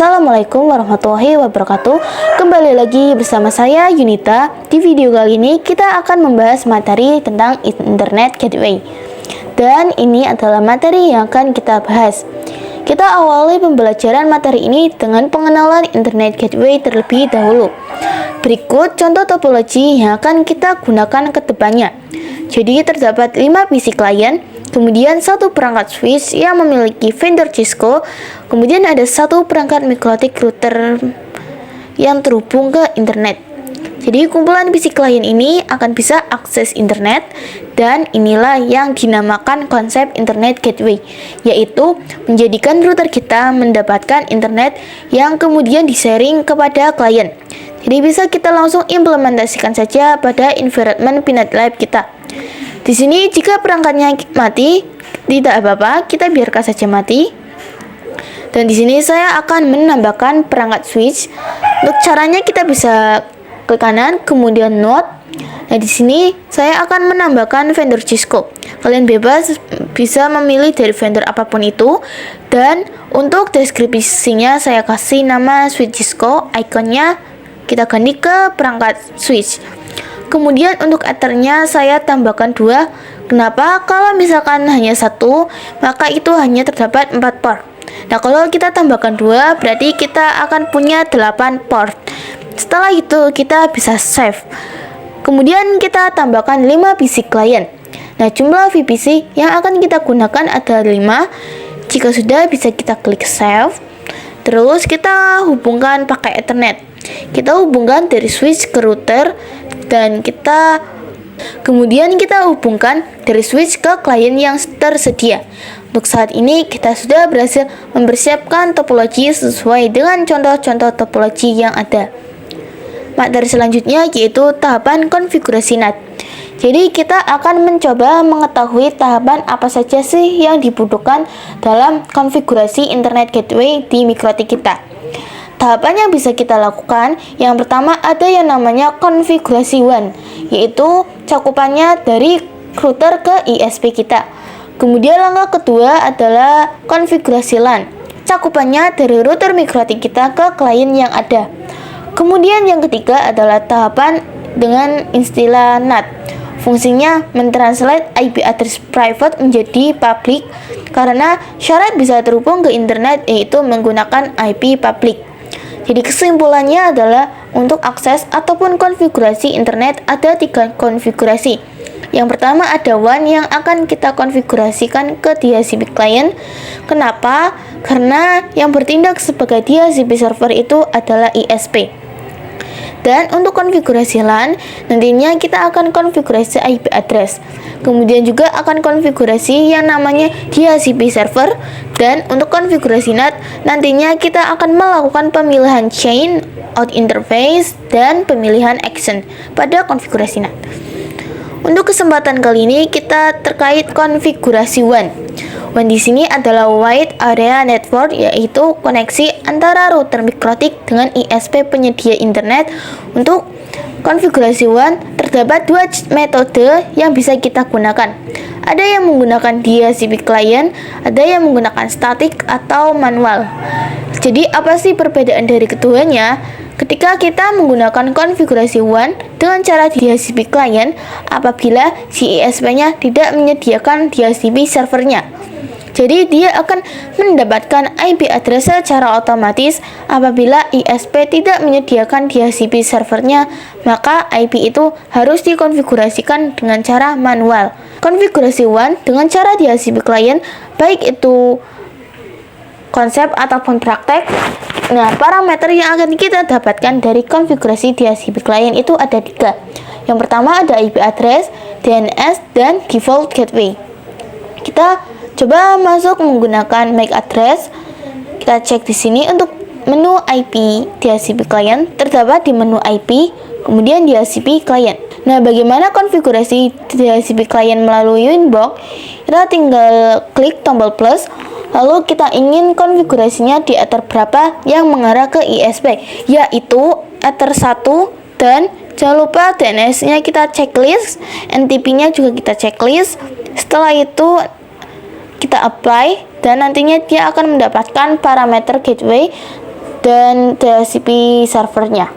Assalamualaikum warahmatullahi wabarakatuh. Kembali lagi bersama saya Yunita. Di video kali ini kita akan membahas materi tentang Internet Gateway. Dan ini adalah materi yang akan kita bahas. Kita awali pembelajaran materi ini dengan pengenalan Internet Gateway terlebih dahulu. Berikut contoh topologi yang akan kita gunakan ke depannya. Jadi terdapat 5 PC klien, kemudian satu perangkat switch yang memiliki vendor Cisco, kemudian ada satu perangkat mikrotik router yang terhubung ke internet. Jadi kumpulan PC klien ini akan bisa akses internet, dan inilah yang dinamakan konsep Internet Gateway, yaitu menjadikan router kita mendapatkan internet yang kemudian di-sharing kepada klien. Jadi bisa kita langsung implementasikan saja pada environment Pinet Lab kita. Di sini jika perangkatnya mati, tidak apa-apa, kita biarkan saja mati. Dan di sini saya akan menambahkan perangkat switch. Untuk caranya kita bisa klik kanan, kemudian node. Nah, di sini saya akan menambahkan vendor Cisco. Kalian bebas bisa memilih dari vendor apapun itu. Dan untuk deskripsinya saya kasih nama switch Cisco, ikonnya kita ganti ke perangkat switch. Kemudian untuk ethernya saya tambahkan 2. Kenapa? Kalau misalkan hanya 1, maka itu hanya terdapat 4 port. Nah, kalau kita tambahkan 2, berarti kita akan punya 8 port. Setelah itu kita bisa save. Kemudian kita tambahkan 5 PC client. Nah, jumlah VPC yang akan kita gunakan ada 5. Jika sudah, bisa kita klik save. Terus kita hubungkan pakai Ethernet. Kita hubungkan dari switch ke router, dan kemudian kita hubungkan dari switch ke klien yang tersedia. Untuk saat ini kita sudah berhasil mempersiapkan topologi sesuai dengan contoh-contoh topologi yang ada. Materi selanjutnya yaitu tahapan konfigurasi NAT. Jadi kita akan mencoba mengetahui tahapan apa saja sih yang dibutuhkan dalam konfigurasi Internet Gateway di mikrotik kita. Tahapan yang bisa kita lakukan, yang pertama ada yang namanya konfigurasi WAN, yaitu cakupannya dari router ke ISP kita. Kemudian langkah kedua adalah konfigurasi LAN, cakupannya dari router mikrotik kita ke klien yang ada. Kemudian yang ketiga adalah tahapan dengan istilah NAT. Fungsinya mentranslate IP address private menjadi public, karena syarat bisa terhubung ke internet yaitu menggunakan IP public. Jadi kesimpulannya adalah untuk akses ataupun konfigurasi internet ada 3 konfigurasi. Yang pertama ada WAN yang akan kita konfigurasikan ke DHCP client. Kenapa? Karena yang bertindak sebagai DHCP server itu adalah ISP. Dan untuk konfigurasi LAN, nantinya kita akan konfigurasi IP address. Kemudian juga akan konfigurasi yang namanya DHCP server. Dan untuk konfigurasi NAT, nantinya kita akan melakukan pemilihan chain, out interface, dan pemilihan action pada konfigurasi NAT. Untuk kesempatan kali ini kita terkait konfigurasi WAN. WAN di sini adalah Wide Area Network, yaitu koneksi antara router mikrotik dengan ISP penyedia internet. Untuk konfigurasi WAN terdapat 2 metode yang bisa kita gunakan. Ada yang menggunakan DHCP client, ada yang menggunakan static atau manual. Jadi apa sih perbedaan dari keduanya? Ketika kita menggunakan konfigurasi WAN dengan cara DHCP client, apabila si ISP-nya tidak menyediakan DHCP servernya. Jadi dia akan mendapatkan IP address secara otomatis. Apabila ISP tidak menyediakan DHCP servernya, maka IP itu harus dikonfigurasikan dengan cara manual. Konfigurasi WAN dengan cara DHCP client, baik itu konsep ataupun praktek. Nah, parameter yang akan kita dapatkan dari konfigurasi DHCP client itu ada 3. Yang pertama ada IP address, DNS, dan default gateway. Kita coba masuk menggunakan MAC address. Kita cek di sini untuk menu IP DHCP client terdapat di menu IP, kemudian DHCP client. Nah, bagaimana konfigurasi DHCP client melalui Winbox? Kita tinggal klik tombol plus, lalu kita ingin konfigurasinya di ether berapa yang mengarah ke ISP, yaitu ether 1, dan jangan lupa DNS-nya kita checklist, NTP-nya juga kita checklist. Setelah itu kita apply, dan nantinya dia akan mendapatkan parameter gateway dan DHCP servernya.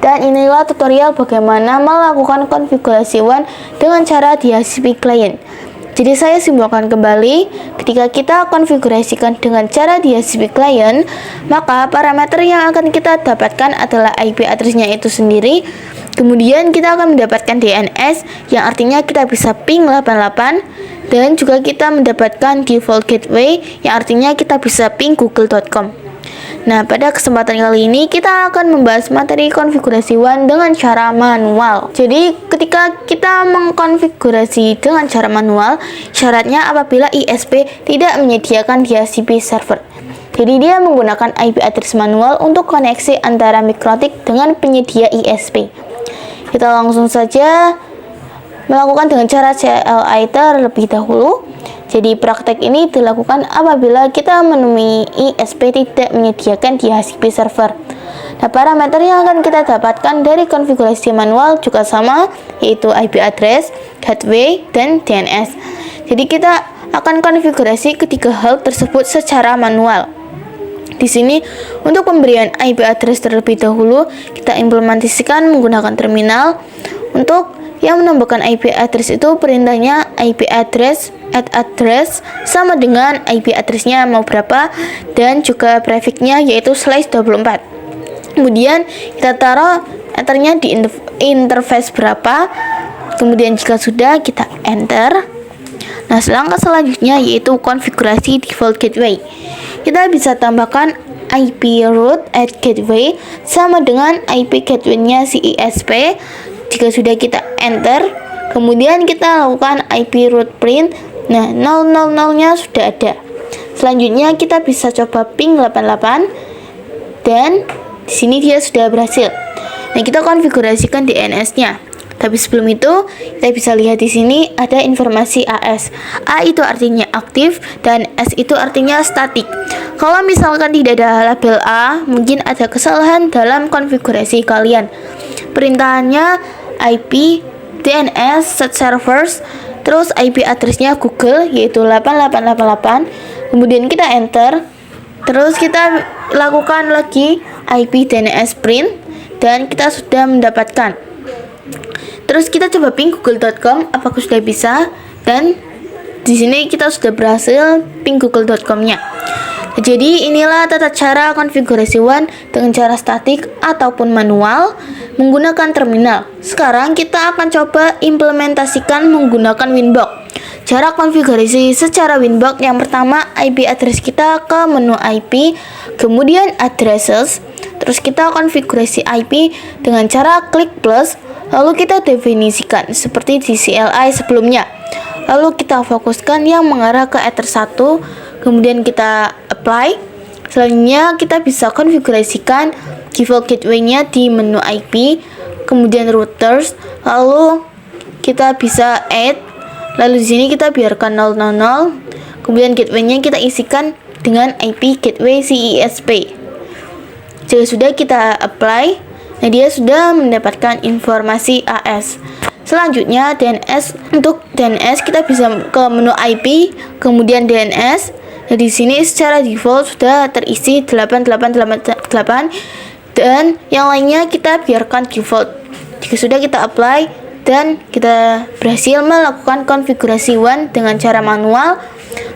Dan inilah tutorial bagaimana melakukan konfigurasi WAN dengan cara DHCP client. Jadi saya simpulkan kembali, ketika kita konfigurasikan dengan cara DHCP client, maka parameter yang akan kita dapatkan adalah IP address-nya itu sendiri. Kemudian kita akan mendapatkan DNS, yang artinya kita bisa ping 88, dan juga kita mendapatkan default gateway, yang artinya kita bisa ping google.com. Nah, pada kesempatan kali ini kita akan membahas materi konfigurasi WAN dengan cara manual. Jadi, ketika kita mengkonfigurasi dengan cara manual, syaratnya apabila ISP tidak menyediakan DHCP server. Jadi, dia menggunakan IP address manual untuk koneksi antara mikrotik dengan penyedia ISP. Kita langsung saja melakukan dengan cara CLI terlebih dahulu. Jadi praktek ini dilakukan apabila kita menemui ISP tidak menyediakan DHCP server. Nah, parameter yang akan kita dapatkan dari konfigurasi manual juga sama, yaitu IP address, gateway, dan DNS. Jadi kita akan konfigurasi ketiga hal tersebut secara manual. Di sini untuk pemberian IP address terlebih dahulu kita implementasikan menggunakan terminal. Untuk yang menambahkan IP address itu perintahnya IP address @address sama dengan IP address-nya mau berapa, dan juga prefix-nya yaitu /24. Kemudian kita taruh enternya di interface berapa. Kemudian jika sudah, kita enter. Nah, langkah selanjutnya yaitu konfigurasi default gateway. Kita bisa tambahkan IP root at gateway sama dengan IP gateway-nya si ISP. Jika sudah, kita enter. Kemudian kita lakukan IP root print. Nah, 000-nya sudah ada. Selanjutnya kita bisa coba ping 88, dan di sini dia sudah berhasil. Nah, kita konfigurasikan DNS-nya. Tapi sebelum itu, kita bisa lihat di sini ada informasi AS. A itu artinya aktif dan S itu artinya statik. Kalau misalkan tidak ada label A, mungkin ada kesalahan dalam konfigurasi kalian. Perintahannya IP DNS set servers, terus IP address-nya Google yaitu 8888. Kemudian kita enter. Terus kita lakukan lagi IP DNS print, dan kita sudah mendapatkan. Terus kita coba ping google.com apakah sudah bisa, dan di sini kita sudah berhasil ping google.com-nya. Jadi inilah tata cara konfigurasi WAN dengan cara statik ataupun manual menggunakan terminal. Sekarang kita akan coba implementasikan menggunakan Winbox. Cara konfigurasi secara Winbox, yang pertama IP address kita ke menu IP, kemudian addresses, terus kita konfigurasi IP dengan cara klik plus, lalu kita definisikan seperti di CLI sebelumnya. Lalu kita fokuskan yang mengarah ke ether 1, kemudian kita apply. Selanjutnya kita bisa konfigurasikan default gateway-nya di menu IP, kemudian routers, lalu kita bisa add, lalu di sini kita biarkan 000, kemudian gateway-nya kita isikan dengan IP gateway CISP. Jika sudah, kita apply. Nah, dia sudah mendapatkan informasi AS. Selanjutnya DNS. Untuk DNS kita bisa ke menu IP, kemudian DNS. Nah, di sini secara default sudah terisi 8888, dan yang lainnya kita biarkan default. Jika sudah, kita apply, dan kita berhasil melakukan konfigurasi WAN dengan cara manual.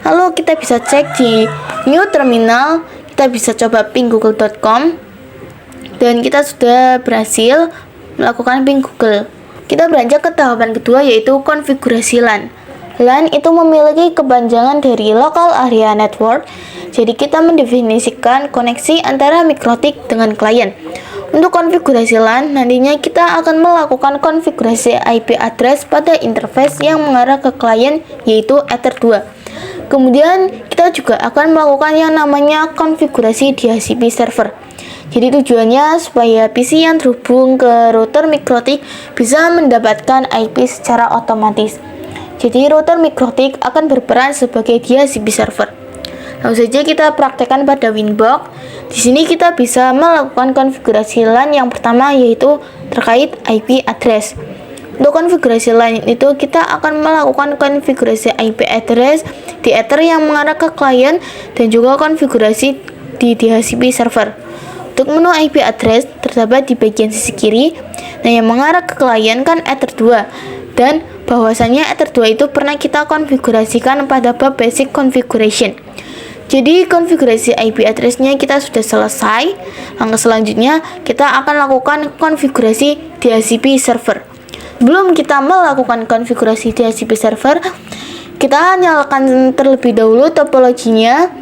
Lalu kita bisa cek di new terminal, kita bisa coba ping google.com, dan kita sudah berhasil melakukan ping Google. Kita beranjak ke tahapan kedua, yaitu konfigurasi LAN. LAN itu memiliki kepanjangan dari Local Area Network. Jadi kita mendefinisikan koneksi antara mikrotik dengan klien. Untuk konfigurasi LAN, nantinya kita akan melakukan konfigurasi IP address pada interface yang mengarah ke klien, yaitu Ether 2. Kemudian kita juga akan melakukan yang namanya konfigurasi DHCP server. Jadi tujuannya supaya PC yang terhubung ke router mikrotik bisa mendapatkan IP secara otomatis. Jadi router mikrotik akan berperan sebagai DHCP server. Langsung saja kita praktekkan pada Winbox. Di sini kita bisa melakukan konfigurasi LAN yang pertama, yaitu terkait IP address. Untuk konfigurasi LAN itu kita akan melakukan konfigurasi IP address di Ether yang mengarah ke klien, dan juga konfigurasi di DHCP server. Untuk menu IP address terdapat di bagian sisi kiri. Nah, yang mengarah ke klien kan Ether 2. Dan bahwasannya Ether 2 itu pernah kita konfigurasikan pada bab basic configuration. Jadi konfigurasi IP address-nya kita sudah selesai. Langkah selanjutnya kita akan lakukan konfigurasi DHCP server. Sebelum kita melakukan konfigurasi DHCP server, kita nyalakan terlebih dahulu topologinya.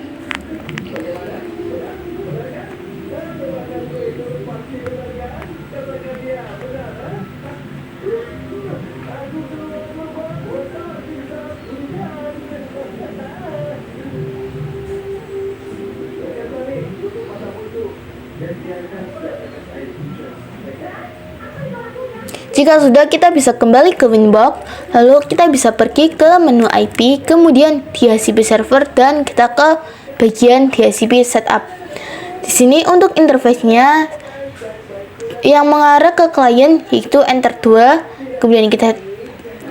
Jika sudah, kita bisa kembali ke Winbox, lalu kita bisa pergi ke menu IP, kemudian DHCP server, dan kita ke bagian DHCP setup. Di sini untuk interface-nya yang mengarah ke klien yaitu Enter 2, kemudian kita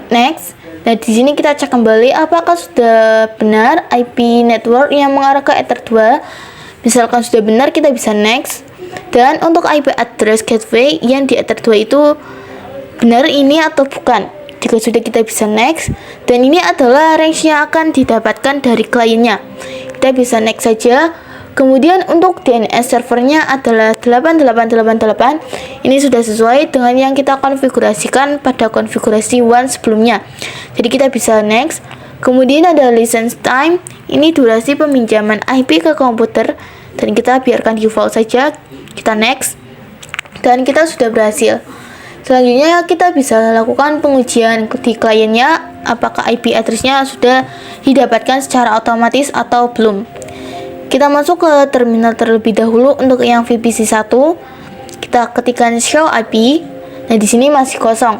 next. Nah, di sini kita cek kembali apakah sudah benar IP network yang mengarah ke Ether 2. Misalkan sudah benar, kita bisa next. Dan untuk IP address gateway yang di Ether 2 itu benar ini atau bukan. Jika sudah, kita bisa next. Dan ini adalah range yang akan didapatkan dari kliennya. Kita bisa next saja. Kemudian untuk DNS servernya adalah 8888. Ini sudah sesuai dengan yang kita konfigurasikan pada konfigurasi one sebelumnya. Jadi kita bisa next. Kemudian ada license time. Ini durasi peminjaman IP ke komputer. Dan kita biarkan default saja. Kita next. Dan kita sudah berhasil. Selanjutnya kita bisa lakukan pengujian di kliennya apakah IP address-nya sudah didapatkan secara otomatis atau belum. Kita masuk ke terminal terlebih dahulu untuk yang VPC 1. Kita ketikkan show IP. Nah, di sini masih kosong.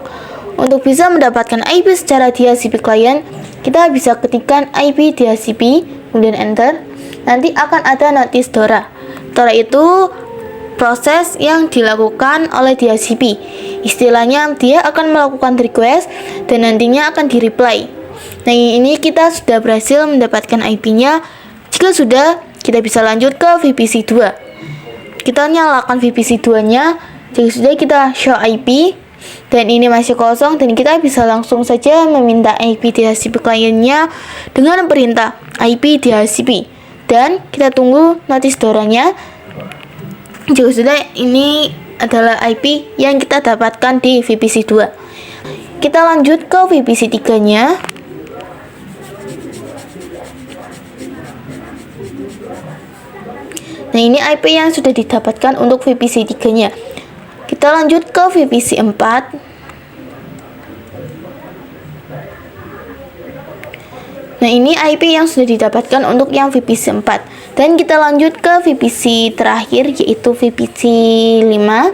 Untuk bisa mendapatkan IP secara DHCP client, kita bisa ketikkan IP DHCP, kemudian enter. Nanti akan ada notice DORA. DORA itu proses yang dilakukan oleh DHCP. Istilahnya dia akan melakukan request dan nantinya akan di-reply. Nah, ini kita sudah berhasil mendapatkan IP-nya. Jika sudah, kita bisa lanjut ke VPC 2. Kita nyalakan VPC 2-nya. Jika sudah, kita show IP. Dan ini masih kosong dan kita bisa langsung saja meminta IP DHCP kliennya dengan perintah IP DHCP. Dan kita tunggu notice DORA-nya. Jika sudah, ini adalah IP yang kita dapatkan di VPC 2. Kita lanjut ke VPC 3-nya. Nah, ini IP yang sudah didapatkan untuk VPC 3-nya. Kita lanjut ke VPC 4. Nah, ini IP yang sudah didapatkan untuk yang VPC 4. Dan kita lanjut ke VPC terakhir, yaitu VPC 5.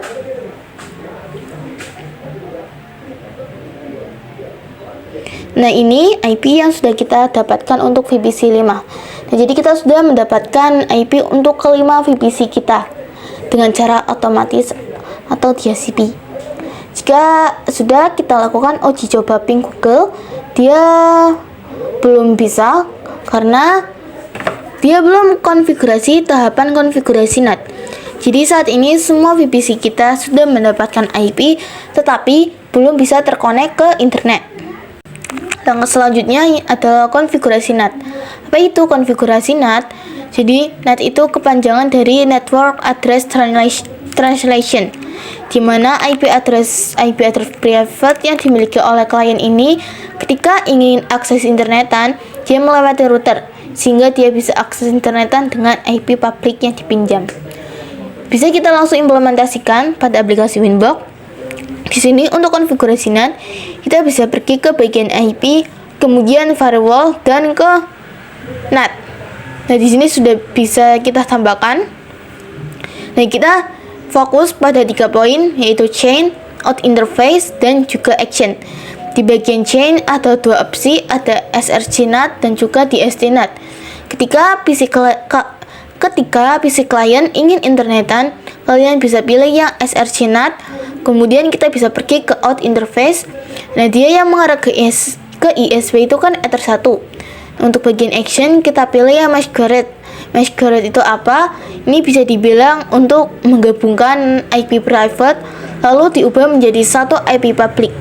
Nah, ini IP yang sudah kita dapatkan untuk VPC 5. Nah, jadi kita sudah mendapatkan IP untuk kelima VPC kita dengan cara otomatis atau DHCP. Jika sudah, kita lakukan uji coba ping Google. Dia belum bisa karena dia belum konfigurasi tahapan konfigurasi NAT. Jadi saat ini semua VPC kita sudah mendapatkan IP, tetapi belum bisa terkonek ke internet. Langkah selanjutnya adalah konfigurasi NAT. Apa itu konfigurasi NAT? Jadi NAT itu kepanjangan dari Network Address Translation, di mana IP address private yang dimiliki oleh klien ini ketika ingin akses internetan, dia melewati router sehingga dia bisa akses internetan dengan IP publik yang dipinjam. Bisa kita langsung implementasikan pada aplikasi Winbox. Di sini untuk konfigurasi NAT, kita bisa pergi ke bagian IP, kemudian firewall dan ke NAT. Nah, di sini sudah bisa kita tambahkan. Nah, kita fokus pada 3 poin, yaitu chain, out interface, dan juga action. Di bagian chain ada 2 opsi, ada SRC NAT dan juga DST NAT. Ketika PC klien ingin internetan, kalian bisa pilih yang SRC NAT. Kemudian kita bisa pergi ke out interface. Nah, dia yang mengarah ke ISP itu kan Ether 1. Untuk bagian action, kita pilih yang masquerade. Mesh Garrot itu apa? Ini bisa dibilang untuk menggabungkan IP private lalu diubah menjadi satu IP public.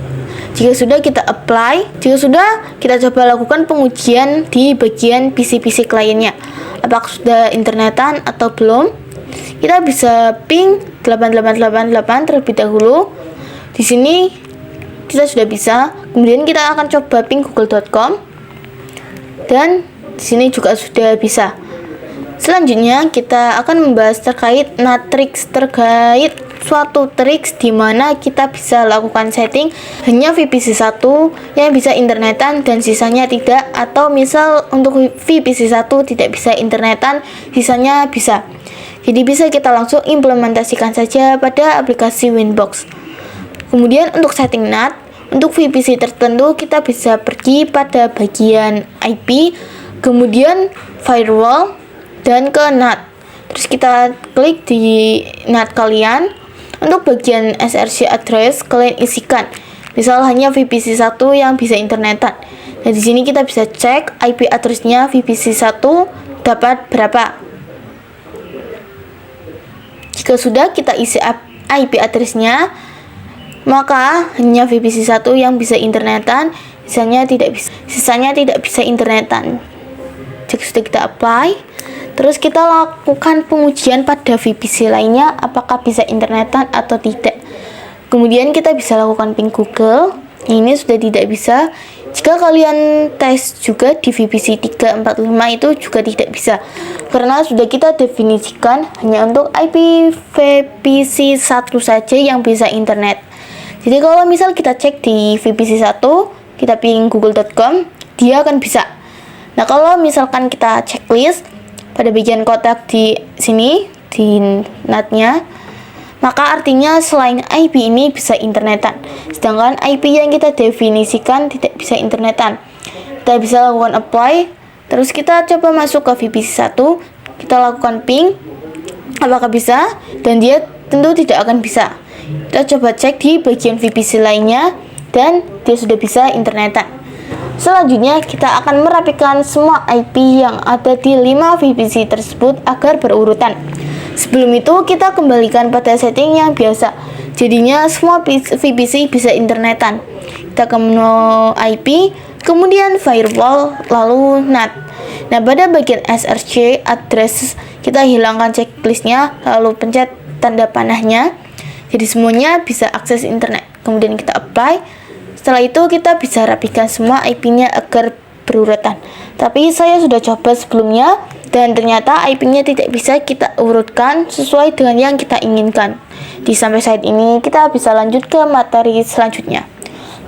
Jika sudah kita apply, jika sudah kita coba lakukan pengujian di bagian PC-PC kliennya. Apakah sudah internetan atau belum? Kita bisa ping 8888 terlebih dahulu. Di sini kita sudah bisa. Kemudian kita akan coba ping google.com. Dan di sini juga sudah bisa. Selanjutnya kita akan membahas terkait tricks terkait suatu triks di mana kita bisa lakukan setting hanya VPC 1 yang bisa internetan dan sisanya tidak, atau misal untuk VPC 1 tidak bisa internetan, sisanya bisa. Jadi bisa kita langsung implementasikan saja pada aplikasi Winbox. Kemudian untuk setting NAT, untuk VPC tertentu kita bisa pergi pada bagian IP, kemudian firewall, dan ke NAT. Terus kita klik di NAT kalian. Untuk bagian SRC address kalian isikan. Misal hanya VPC 1 yang bisa internetan. Nah, di sini kita bisa cek IP address-nya VPC 1 dapat berapa. Jika sudah kita isi IP address-nya, maka hanya VPC 1 yang bisa internetan, sisanya tidak bisa internetan. Jika sudah kita apply, terus kita lakukan pengujian pada VPC lainnya apakah bisa internetan atau tidak. Kemudian kita bisa lakukan ping Google. Ini sudah tidak bisa. Jika kalian tes juga di VPC 345 itu juga tidak bisa, karena sudah kita definisikan hanya untuk IP VPC 1 saja yang bisa internet. Jadi kalau misal kita cek di VPC 1, kita ping google.com, dia akan bisa. Nah, kalau misalkan kita checklist pada bagian kotak di sini di NAT-nya, maka artinya selain IP ini bisa internetan, sedangkan IP yang kita definisikan tidak bisa internetan. Kita bisa lakukan apply, terus kita coba masuk ke VPC 1, kita lakukan ping apakah bisa, dan dia tentu tidak akan bisa. Kita coba cek di bagian VPC lainnya dan dia sudah bisa internetan. Selanjutnya kita akan merapikan semua IP yang ada di 5 VPC tersebut agar berurutan. Sebelum itu kita kembalikan pada setting yang biasa. Jadinya semua VPC bisa internetan. Kita ke menu IP, kemudian firewall, lalu NAT. Nah, pada bagian SRC address kita hilangkan checklistnya, lalu pencet tanda panahnya. Jadi semuanya bisa akses internet. Kemudian kita apply. Setelah itu kita bisa rapikan semua IP-nya agar berurutan. Tapi saya sudah coba sebelumnya dan ternyata IP-nya tidak bisa kita urutkan sesuai dengan yang kita inginkan. Sampai saat ini kita bisa lanjut ke materi selanjutnya.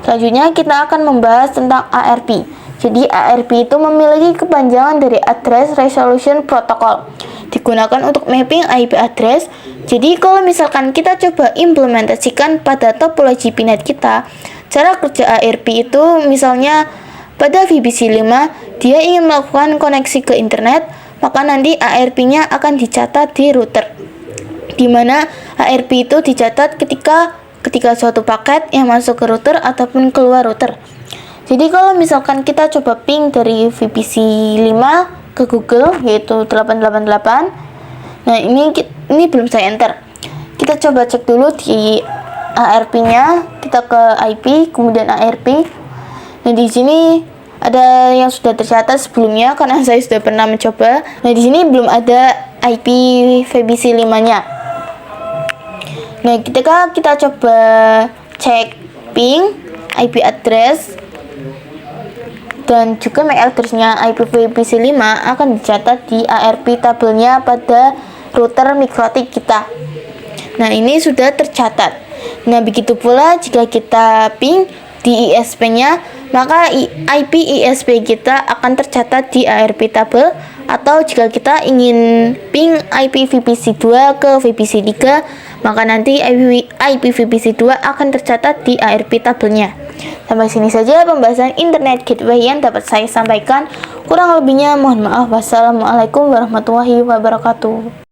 Selanjutnya kita akan membahas tentang ARP. Jadi ARP itu memiliki kepanjangan dari Address Resolution Protocol. Digunakan untuk mapping IP address. Jadi kalau misalkan kita coba implementasikan pada topologi PINet kita, cara kerja ARP itu misalnya pada VPC 5 dia ingin melakukan koneksi ke internet, maka nanti ARP-nya akan dicatat di router, di mana ARP itu dicatat ketika suatu paket yang masuk ke router ataupun keluar router. Jadi kalau misalkan kita coba ping dari VPC 5 ke Google yaitu 888. Nah, ini belum saya enter. Kita coba cek dulu di ARP-nya, kita ke IP, kemudian ARP. Nah, di sini ada yang sudah tercatat sebelumnya karena saya sudah pernah mencoba. Nah, di sini belum ada IP VPC 5-nya. Nah, ketika kita coba cek ping IP address dan juga MAC address-nya IP VPC 5 akan dicatat di ARP tabelnya pada router MikroTik kita. Nah, ini sudah tercatat. Nah, begitu pula jika kita ping di ISP-nya, maka IP ISP kita akan tercatat di ARP tabel, atau jika kita ingin ping IP VPC 2 ke VPC 3, maka nanti IP VPC 2 akan tercatat di ARP tabelnya. Sampai sini saja pembahasan Internet Gateway yang dapat saya sampaikan. Kurang lebihnya mohon maaf. Wassalamualaikum warahmatullahi wabarakatuh.